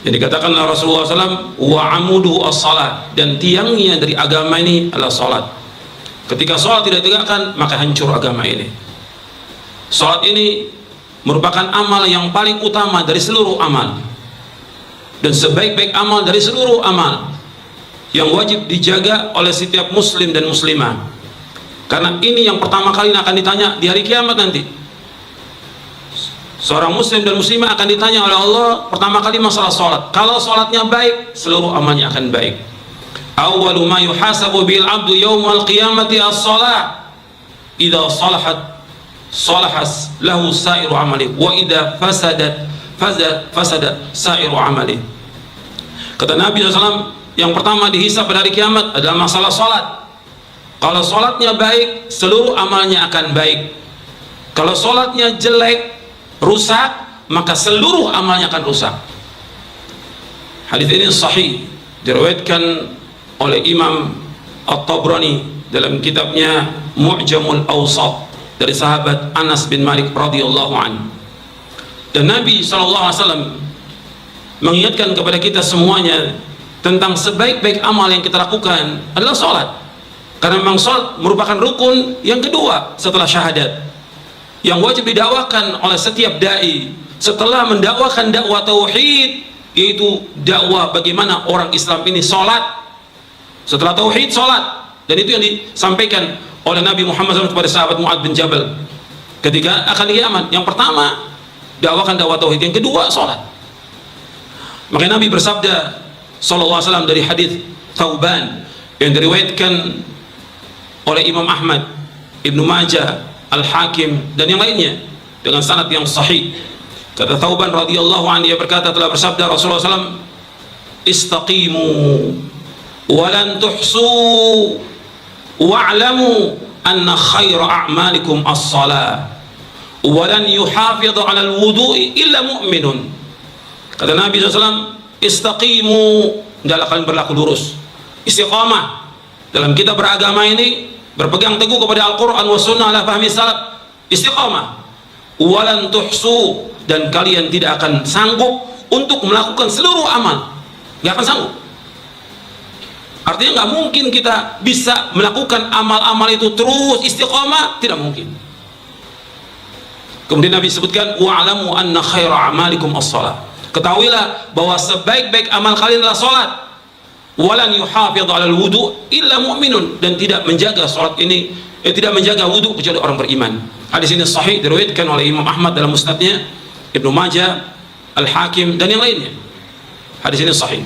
Yang dikatakan oleh Rasulullah SAW, wa amuduhu as-salat, dan tiangnya dari agama ini adalah salat. Ketika salat tidak ditegakkan, maka hancur agama ini. Salat ini merupakan amal yang paling utama dari seluruh amal, dan sebaik-baik amal dari seluruh amal yang wajib dijaga oleh setiap muslim dan muslimah, karena ini yang pertama kali akan ditanya di hari kiamat nanti. Seorang muslim dan muslimah akan ditanya oleh Allah pertama kali masalah salat. Kalau salatnya baik, seluruh amalnya akan baik. Awwalu ma yuhasabu bil 'abdu yaumal qiyamati as-shalah. Idza salahat salahas lahu sa'iru amali wa idza fasadat fasada sa'iru amali. Kata Nabi SAW, yang pertama dihisab pada hari kiamat adalah masalah salat. Kalau salatnya baik, seluruh amalnya akan baik. Kalau salatnya jelek, rusak, maka seluruh amalnya akan rusak. Hadis ini sahih, diriwayatkan oleh Imam At-Tabrani dalam kitabnya Mu'jamul Awsat dari sahabat Anas bin Malik radhiyallahu anhu. Dan Nabi SAW mengingatkan kepada kita semuanya tentang sebaik-baik amal yang kita lakukan adalah salat. Karena memang salat merupakan rukun yang kedua setelah syahadat, yang wajib didakwakan oleh setiap dai setelah mendakwakan dakwah tauhid, yaitu dakwah bagaimana orang Islam ini salat. Setelah tauhid, salat. Dan itu yang disampaikan oleh Nabi Muhammad SAW kepada sahabat Mu'adz bin Jabal ketika akan di Yaman. Yang pertama, dakwakan dakwah tauhid, yang kedua salat. Maka Nabi bersabda sallallahu alaihi wasallam dari hadis Thauban yang diriwayatkan oleh Imam Ahmad, Ibnu Majah, Al-Hakim dan yang lainnya dengan sanad yang sahih. Kata Thauban radhiyallahu anhu, dia berkata, telah bersabda Rasulullah SAW, istaqimu walan tuhsu wa'lamu anna khaira a'malikum as-salah walan yuhafidhu 'ala al-wudu'i illa mu'minun. Kata Nabi SAW, istaqimu, hendaklah kalian berlaku lurus, istiqamah dalam kita beragama ini, berpegang teguh kepada Al-Quran wa sunnah ala fahmi salaf, istiqamah. Walan tuhsu, dan kalian tidak akan sanggup untuk melakukan seluruh amal, nggak akan sanggup. Artinya nggak mungkin kita bisa melakukan amal-amal itu terus istiqamah, tidak mungkin. Kemudian Nabi sebutkan, wa'alamu anna khaira a'malikum as-salah, ketahuilah bahwa sebaik-baik amal kalian adalah salat. Walan yuhafidhu 'alal wudu illa mu'minun, dan tidak menjaga salat ini, tidak menjaga wudu kecuali orang beriman. Hadis ini sahih, diriwayatkan oleh Imam Ahmad dalam musnadnya, Ibnu Majah, Al-Hakim dan yang lainnya. Hadis ini sahih.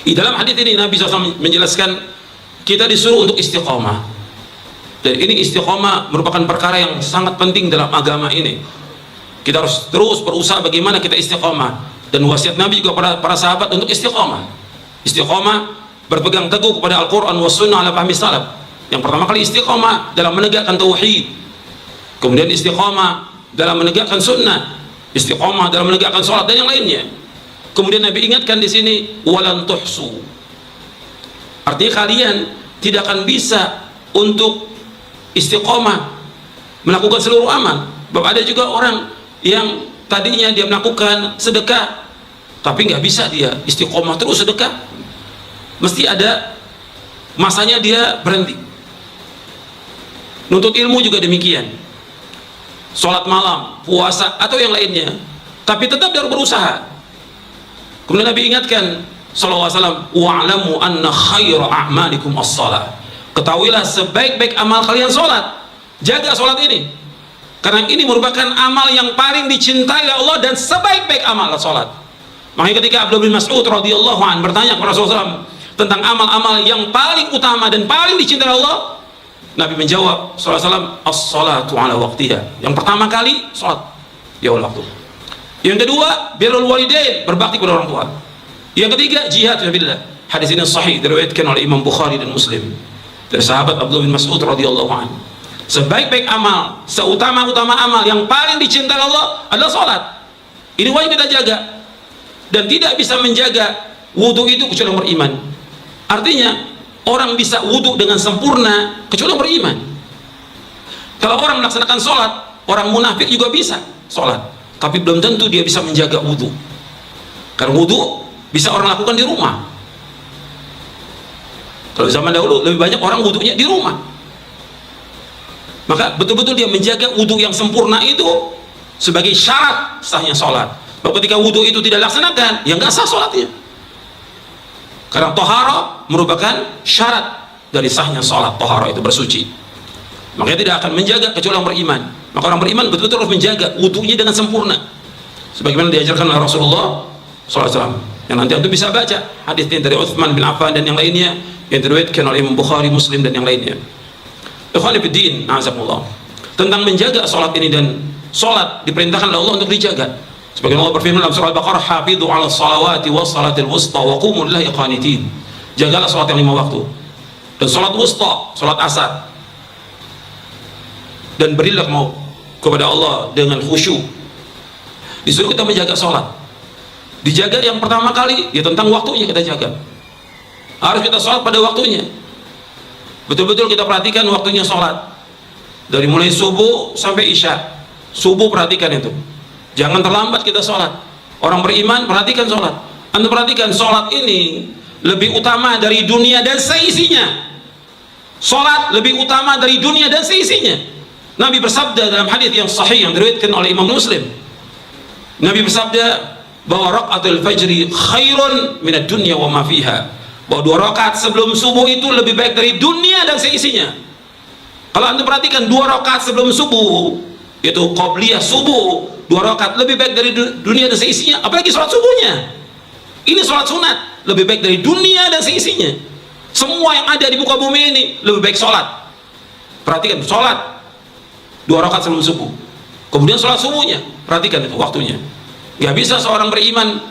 Di dalam hadis ini Nabi SAW menjelaskan kita disuruh untuk istiqamah. Dan ini istiqamah merupakan perkara yang sangat penting dalam agama ini. Kita harus terus berusaha bagaimana kita istiqamah, dan wasiat Nabi juga pada para sahabat untuk istiqamah. Istiqamah berpegang teguh kepada Al-Quran wa sunnah ala fahmi salaf. Yang pertama kali istiqamah dalam menegakkan tauhid, kemudian istiqamah dalam menegakkan sunnah, istiqamah dalam menegakkan salat dan yang lainnya. Kemudian Nabi ingatkan di sini, walan tuhsu, artinya kalian tidak akan bisa untuk istiqamah melakukan seluruh amal. Bapak, ada juga orang yang tadinya dia melakukan sedekah, tapi nggak bisa dia istiqomah terus sedekah, mesti ada masanya dia berhenti. Nuntut ilmu juga demikian, sholat malam, puasa atau yang lainnya, tapi tetap dia harus berusaha. Kemudian Nabi ingatkan sallallahu alaihi wasallam, wa'lamu anna khaira a'malikum as-salah, ketahuilah sebaik-baik amal kalian sholat. Jaga sholat ini, karena ini merupakan amal yang paling dicintai oleh Allah, dan sebaik-baik amal sholat. Makanya ketika Abdullah bin Mas'ud radhiyallahu anhu bertanya kepada Rasulullah SAW tentang amal-amal yang paling utama dan paling dicintai Allah, Nabi menjawab sallallahu alaihi wasallam, as-salatu ala waqtiha. Yang pertama kali salat di awal waktu. Yang kedua, birrul walidain, berbakti kepada orang tua. Yang ketiga, jihad fisabilillah. Hadis ini sahih, diriwayatkan oleh Imam Bukhari dan Muslim dari sahabat Abdullah bin Mas'ud radhiyallahu anhu. Sebaik-baik amal, seutama-utama amal yang paling dicintai Allah adalah salat. Ini wajib kita jaga, dan tidak bisa menjaga wudu itu kecuali orang beriman. Artinya orang bisa wudu dengan sempurna kecuali orang beriman. Kalau orang melaksanakan sholat, orang munafik juga bisa sholat, tapi belum tentu dia bisa menjaga wudu. Karena wudu bisa orang lakukan di rumah. Kalau zaman dahulu lebih banyak orang wudunya di rumah. Maka betul-betul dia menjaga wudu yang sempurna itu sebagai syarat sahnya sholat. Bahwa ketika wudu itu tidak dilaksanakan, ya nggak sah sholatnya. Karena tohara merupakan syarat dari sahnya sholat. Tohara itu bersuci. Makanya tidak akan menjaga kecuali orang beriman. Maka orang beriman betul-betul harus menjaga wudunya dengan sempurna, sebagaimana diajarkan oleh Rasulullah SAW. Yang nanti Anda bisa baca hadisnya dari Utsman bin Affan dan yang lainnya yang diriwayatkan oleh Imam Bukhari, Muslim dan yang lainnya. Ikhwan fillah, azakumullah. Tentang menjaga sholat ini, dan sholat diperintahkan oleh Allah untuk dijaga. Sebagaimana Allah berfirman dalam surah Al-Baqarah, "Hafidhu 'ala shalawati was salatil wusta wa qumu lillahi qanitin." Jagalah sholat yang 5 waktu. Dan sholat wusta, sholat asar. Dan berilah mau kepada Allah dengan khusyuk. Disuruh kita menjaga sholat. Dijaga yang pertama kali ya tentang waktunya kita jaga. Harus kita sholat pada waktunya. Betul-betul kita perhatikan waktunya sholat. Dari mulai subuh sampai isya. Subuh perhatikan itu. Jangan terlambat kita sholat. Orang beriman perhatikan sholat. Anda perhatikan sholat ini lebih utama dari dunia dan seisinya. Sholat lebih utama dari dunia dan seisinya. Nabi bersabda dalam hadis yang sahih yang diriwayatkan oleh Imam Muslim. Nabi bersabda bahwa rakaatul fajri khairun minad dunya wa ma fiha. Bahwa 2 rakaat sebelum subuh itu lebih baik dari dunia dan seisinya. Kalau Anda perhatikan 2 rakaat sebelum subuh, yaitu qabliyah subuh, 2 rakaat lebih baik dari dunia dan seisinya, apalagi sholat subuhnya. Ini sholat sunat, lebih baik dari dunia dan seisinya. Semua yang ada di muka bumi ini lebih baik sholat. Perhatikan, sholat 2 rakaat sebelum subuh, kemudian sholat subuhnya, perhatikan itu waktunya. Gak bisa seorang beriman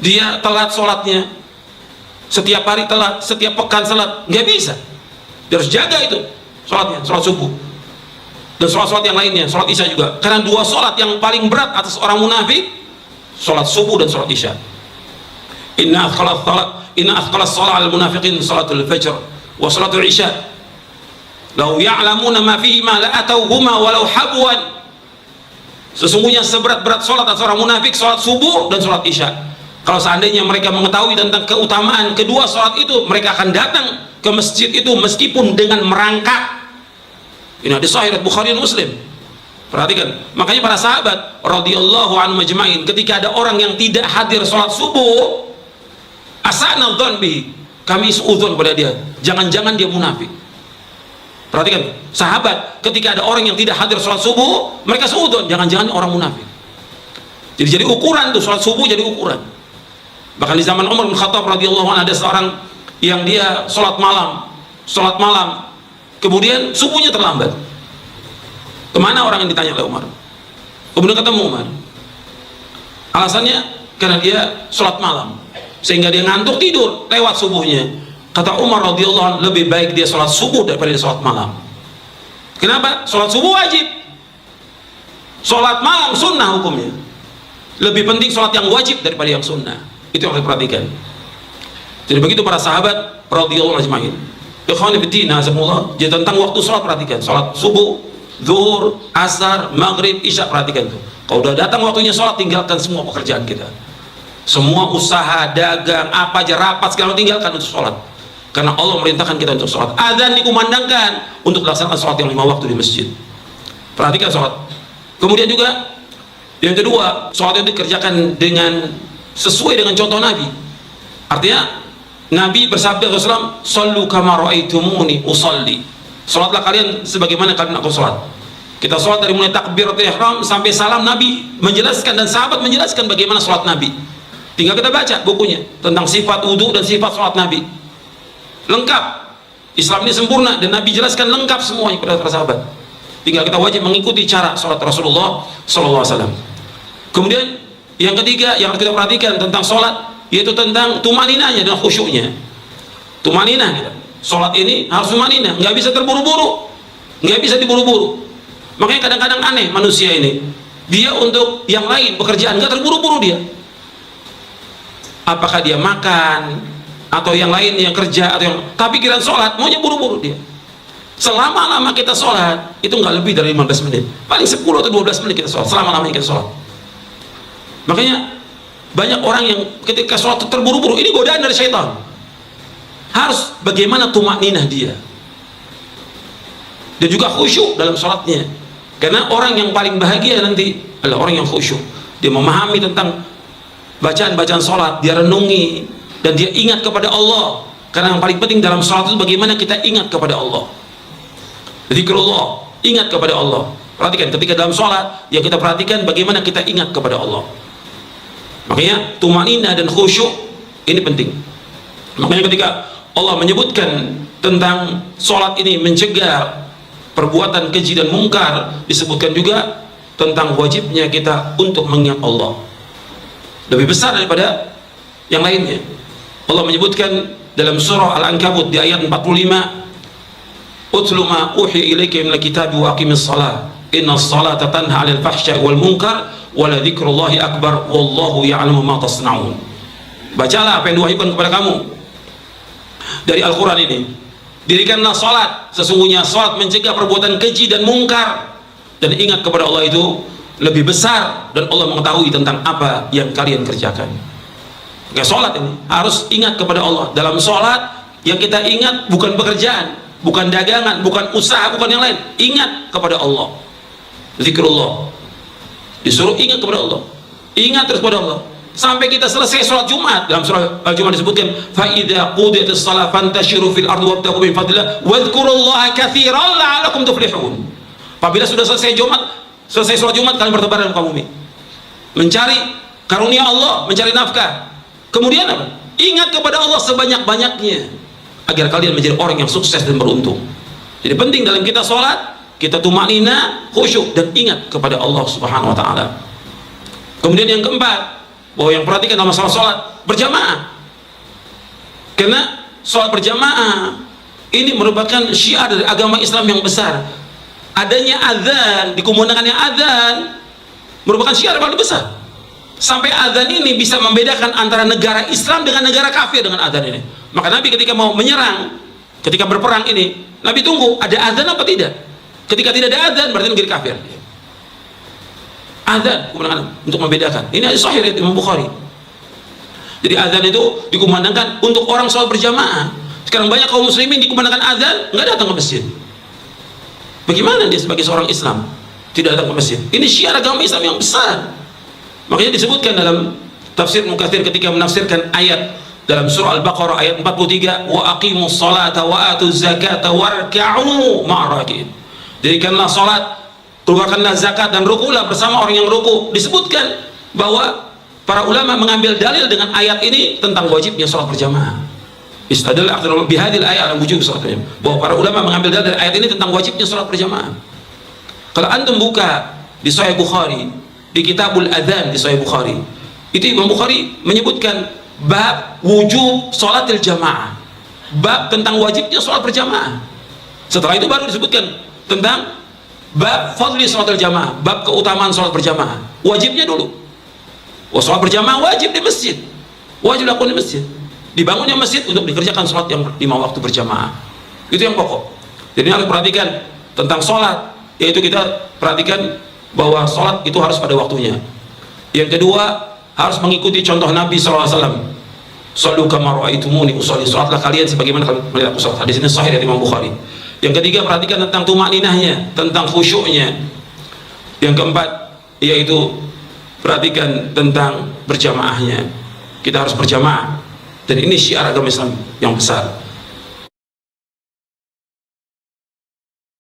dia telat sholatnya, setiap hari telat, setiap pekan telat, gak bisa. Dia harus jaga itu sholatnya, sholat subuh dan sholat-sholat yang lainnya, sholat isya juga. Karena 2 sholat yang paling berat atas orang munafik, sholat subuh dan sholat isya. Inna athqalas sholat al munafiqin sholatul fajr wa sholatul isya. Lau ya'lamuna ma fihi ma la atauhuma walau habwan. Sesungguhnya seberat-berat sholat atas orang munafik sholat subuh dan sholat isya. Kalau seandainya mereka mengetahui tentang keutamaan kedua sholat itu, mereka akan datang ke masjid itu meskipun dengan merangkak. Ini hadis sahih Bukhari dan Muslim. Perhatikan, makanya para sahabat radhiyallahu anhum majma'in, ketika ada orang yang tidak hadir sholat subuh, asana dzan bihi, kami suudzon kepada dia, jangan-jangan dia munafik. Perhatikan, sahabat ketika ada orang yang tidak hadir sholat subuh, mereka suudzon, jangan-jangan orang munafik. Jadi ukuran tuh, sholat subuh jadi ukuran. Bahkan di zaman Umar bin Khattab radhiyallahu anhu ada seorang yang dia sholat malam, kemudian subuhnya terlambat. Kemana orang yang ditanya oleh Umar? Kemudian ketemu Umar. Alasannya karena dia sholat malam, sehingga dia ngantuk tidur lewat subuhnya. Kata Umar radhiyallahu anhu, lebih baik dia sholat subuh daripada dia sholat malam. Kenapa? Sholat subuh wajib, sholat malam sunnah hukumnya. Lebih penting sholat yang wajib daripada yang sunnah. Itu yang harus diperhatikan. Jadi begitu para sahabat radhiyallahu anhum ajma'in. Ikhwan fillah, azakumullah. Jadi tentang waktu sholat perhatikan, sholat subuh, zuhur, asar, maghrib, isya, perhatikan tuh. Kalau udah datang waktunya sholat, tinggalkan semua pekerjaan kita, semua usaha, dagang, apa aja, rapat, segala tinggalkan untuk sholat. Karena Allah merintahkan kita untuk sholat. Adzan dikumandangkan untuk melaksanakan sholat yang 5 waktu di masjid. Perhatikan sholat. Kemudian juga yang kedua, sholat itu dikerjakan dengan sesuai dengan contoh Nabi. Artinya Nabi bersabda Rasulullah, "Shallu kama ra'aitumuni usalli." Sholatlah kalian sebagaimana kalian aku sholat. Kita sholat dari mulai takbiratul ihram sampai salam, Nabi menjelaskan dan sahabat menjelaskan bagaimana sholat Nabi. Tinggal kita baca bukunya tentang sifat wudu dan sifat sholat Nabi. Lengkap. Islam ini sempurna dan Nabi jelaskan lengkap semuanya kepada para sahabat. Tinggal kita wajib mengikuti cara sholat Rasulullah SAW. Kemudian yang ketiga yang harus kita perhatikan tentang sholat, yaitu tentang tumaninahnya dan khusyuknya. Tumaninah kita. Sholat ini harus tumaninah, nggak bisa terburu-buru, nggak bisa diburu-buru. Makanya kadang-kadang aneh manusia ini, dia untuk yang lain pekerjaan nggak terburu-buru dia. Apakah dia makan atau yang lain yang kerja atau yang, tapi pikiran sholat maunya buru-buru dia. Selama-lama kita sholat itu nggak lebih dari 15 menit, paling 10 atau 12 menit kita sholat, selama-lamanya kita sholat. Makanya Banyak orang yang ketika sholat terburu-buru, ini godaan dari syaitan. Harus bagaimana tumakninah dia, dan juga khusyuk dalam sholatnya. Karena orang yang paling bahagia nanti adalah orang yang khusyuk. Dia memahami tentang bacaan-bacaan sholat, dia renungi, dan dia ingat kepada Allah. Karena yang paling penting dalam sholat itu bagaimana kita ingat kepada Allah. Zikrullah, ingat kepada Allah. Perhatikan ketika dalam sholat, yang kita perhatikan bagaimana kita ingat kepada Allah. Makanya tumanina dan khusyuk ini penting. Makanya ketika Allah menyebutkan tentang sholat ini mencegah perbuatan keji dan mungkar, disebutkan juga tentang wajibnya kita untuk mengingat Allah lebih besar daripada yang lainnya. Allah menyebutkan dalam surah Al-Ankabut di ayat 45, utlu ma uhi ilaika minal kitabi wa aqimis shalah innas salata tanha 'anil fahsya'i wal munkar wala dzikrullahi akbar wallahu ya'lamu ma tasna'un. Bacalah apa yang diwahyukan kepada kamu dari Al-Quran ini. Dirikanlah salat, sesungguhnya salat mencegah perbuatan keji dan mungkar, dan ingat kepada Allah itu lebih besar, dan Allah mengetahui tentang apa yang kalian kerjakan. Oke, salat ini harus ingat kepada Allah. Dalam salat yang kita ingat bukan pekerjaan, bukan dagangan, bukan usaha, bukan yang lain. Ingat kepada Allah. Zikrullah. Disuruh ingat kepada Allah, ingat terus kepada Allah sampai kita selesai sholat Jumat. Dalam surah Al-Jumat disebutkan, fa idza qudiyatis shalah fantashiru fil ardi wabtaghu min fadlillah wadhkurullaha katsiran la'allakum tuflihun. Apabila sudah selesai sholat Jumat, kalian bertebar dalam bumi mencari karunia Allah, mencari nafkah. Kemudian apa? Ingat kepada Allah sebanyak-banyaknya agar kalian menjadi orang yang sukses dan beruntung. Jadi penting dalam kita sholat, kita tumanina, khusyuk, dan ingat kepada Allah Subhanahu wa ta'ala. Kemudian yang keempat, bahwa yang perhatikan dalam masalah sholat berjamaah. Karena sholat berjamaah ini merupakan syiar dari agama Islam yang besar. Adanya azan, dikumandangkannya azan merupakan syiar yang paling besar. Sampai azan ini bisa membedakan antara negara Islam dengan negara kafir dengan azan ini. Maka Nabi ketika mau menyerang, ketika berperang ini, Nabi tunggu ada azan apa tidak. Ketika tidak ada azan berarti negeri kafir. Azan untuk membedakan. Ini hadis sahih riwayat Imam Bukhari. Jadi azan itu dikumandangkan untuk orang sholat berjamaah. Sekarang banyak kaum muslimin dikumandangkan azan nggak datang ke masjid. Bagaimana dia sebagai seorang Islam tidak datang ke masjid? Ini syiar agama Islam yang besar. Makanya disebutkan dalam tafsir Mukatsir ketika menafsirkan ayat dalam surah Al-Baqarah ayat 43, wa aqimus salata wa atuz zakata warka'u ma'arakin. Dirikanlah salat, keluarkanlah zakat, dan rukulah bersama orang yang ruku. Disebutkan bahwa para ulama mengambil dalil dengan ayat ini tentang wajibnya salat berjamaah. Istadal akhirul bihadil ayat ala wujub salat berjamaah. Bahwa para ulama mengambil dalil dari ayat ini tentang wajibnya salat berjamaah. Kalau antum buka di Sahih Bukhari, di Kitabul Adzan di Sahih Bukhari, itu Imam Bukhari menyebutkan bab wujub salatil jamaah, bab tentang wajibnya salat berjamaah. Setelah itu baru disebutkan tentang bab fadli salatul jamaah, bab keutamaan salat berjamaah. Wajibnya dulu. Salat berjamaah wajib di masjid, wajib dilakukan di masjid. Dibangunnya masjid untuk dikerjakan salat yang 5 waktu berjamaah. Itu yang pokok. Jadi harus perhatikan tentang salat, yaitu kita perhatikan bahwa salat itu harus pada waktunya. Yang kedua, harus mengikuti contoh Nabi SAW. Shallu kama ra'aitumuni usolli. Salatlah kalian sebagaimana kalian melihat aku salat. Hadis ini sahih dari Imam Bukhari. Yang ketiga, perhatikan tentang tumaninahnya, tentang khusyuknya. Yang keempat, yaitu perhatikan tentang berjamaahnya. Kita harus berjamaah, dan ini syiar agama Islam yang besar.